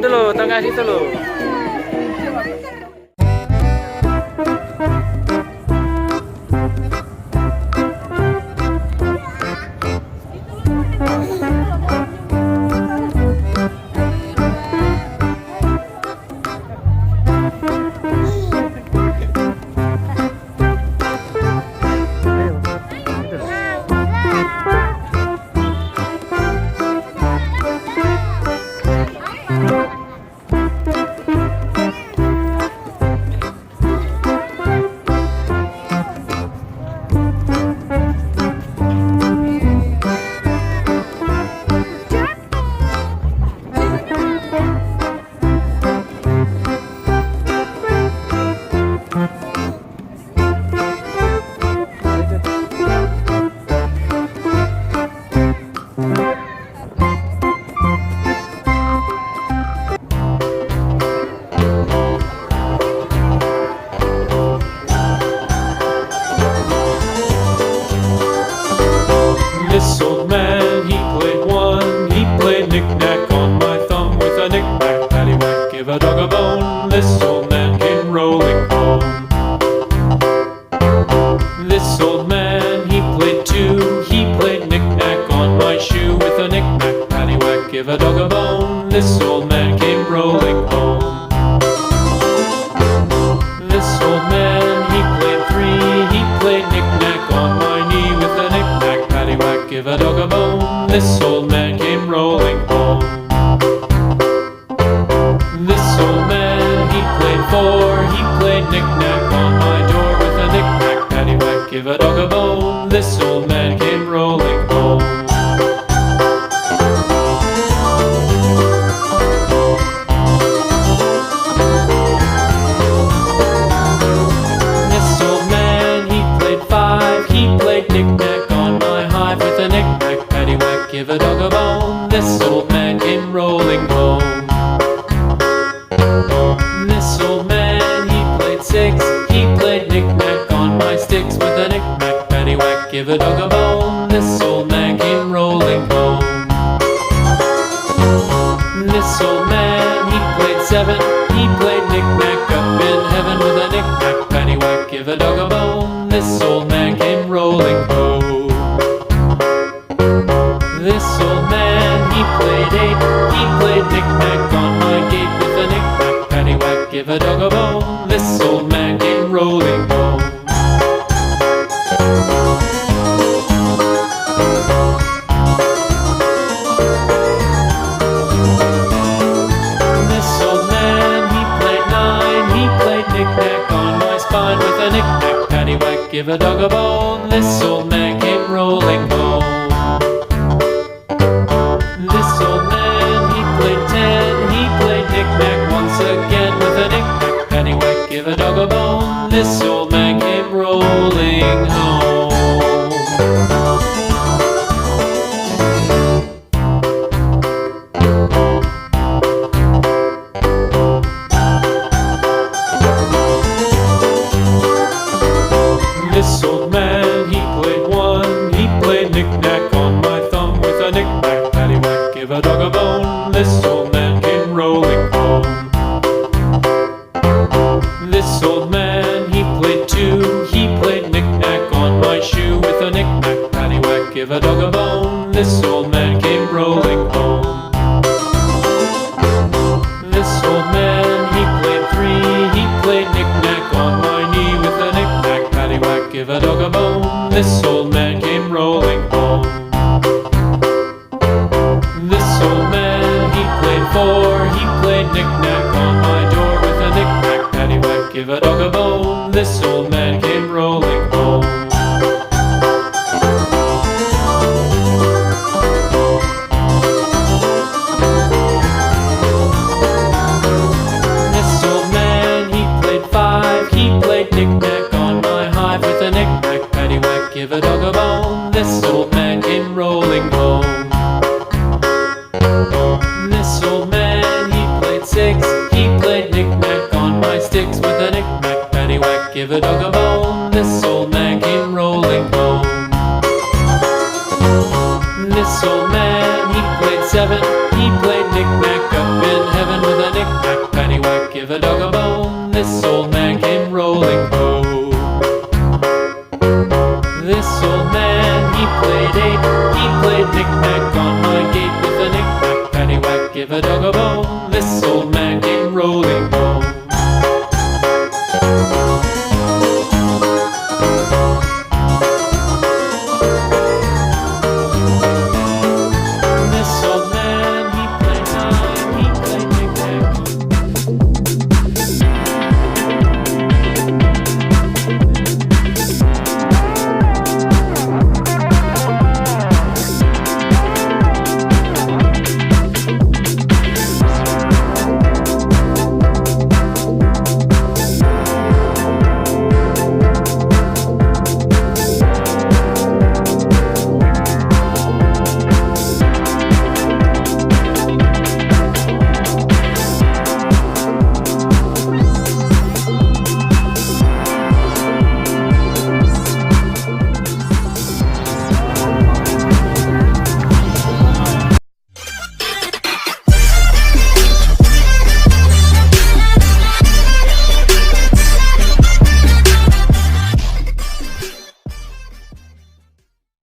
situ loh, tengah situ loh. This old man, he played one. He played knick-knack on my thumb with a knick-knack, paddywhack, give a dog a bone. This old man came rolling home. This old man, he played two. He played knick-knack on my shoe with a knick-knack, paddywhack, give a dog a bone. This old man came rolling home. This old man, he played three. He played knick-knack on my knee with a knick-knack, paddywhack, give a dog a bone. This old man came rolling home. This old man, he played four. He played knick-knack on my door with a knick-knack, paddywhack, give a dog a bone. This old man came rolling home. This old man, he played five. He played knick-knack on my hive with a knick-knack, paddywhack, give a dog a bone. This old man came rolling home. This old man, he played six. He played knick-knack on my sticks with a knick-knack, paddywhack, give a dog a bone. This old man came rolling home. This old man, he played seven. He played knick-knack up in heaven with a knick-knack, paddywhack, give a dog a bone. This old man came rolling home. This old man, he played eight. He played knick-knack on my gate with a knick-knack, paddywhack, give a dog a bone. This old man came rolling home. This old man, he played nine. He played knick-knack on my spine with a knick-knack, paddywhack, give a dog a bone. This old man came rolling home. This old man, he played ten. He played knick-knack once again with a knick-knack, paddywhack, give a dog a bone. This old man came rolling home. This old man, he played one. He played knick-knack on my thumb with a knick-knack, paddywhack, give a dog a bone. This old man came rolling home. This old man, he played two. He played knick-knack on my shoe with a knick-knack, paddywhack, give a dog a bone. This old man came rolling home. This old man, he played three. He played knick-knack on my knee with a knick-knack, paddywhack, give a dog a bone. This old man came rolling home. This old man, he played four. He played knick-knack on my door with a knick-knack, paddywhack, give a dog a bone. This old man came rolling home. This old man, he played five. He played knick-knack on my hive with a knick-knack, paddywhack, give a dog a bone. This old man came rolling home. This old man, he played six. He played knick-knack on my sticks with a knick-knack, paddywhack, give a dog a bone. This old man came rolling home. This old man, he played seven. He played knick-knack up in heaven with this old man came rolling home. This old man, he played eight, he played knick-knack on my gate with a knick-knack, paddywhack, give a dog a bone. This old man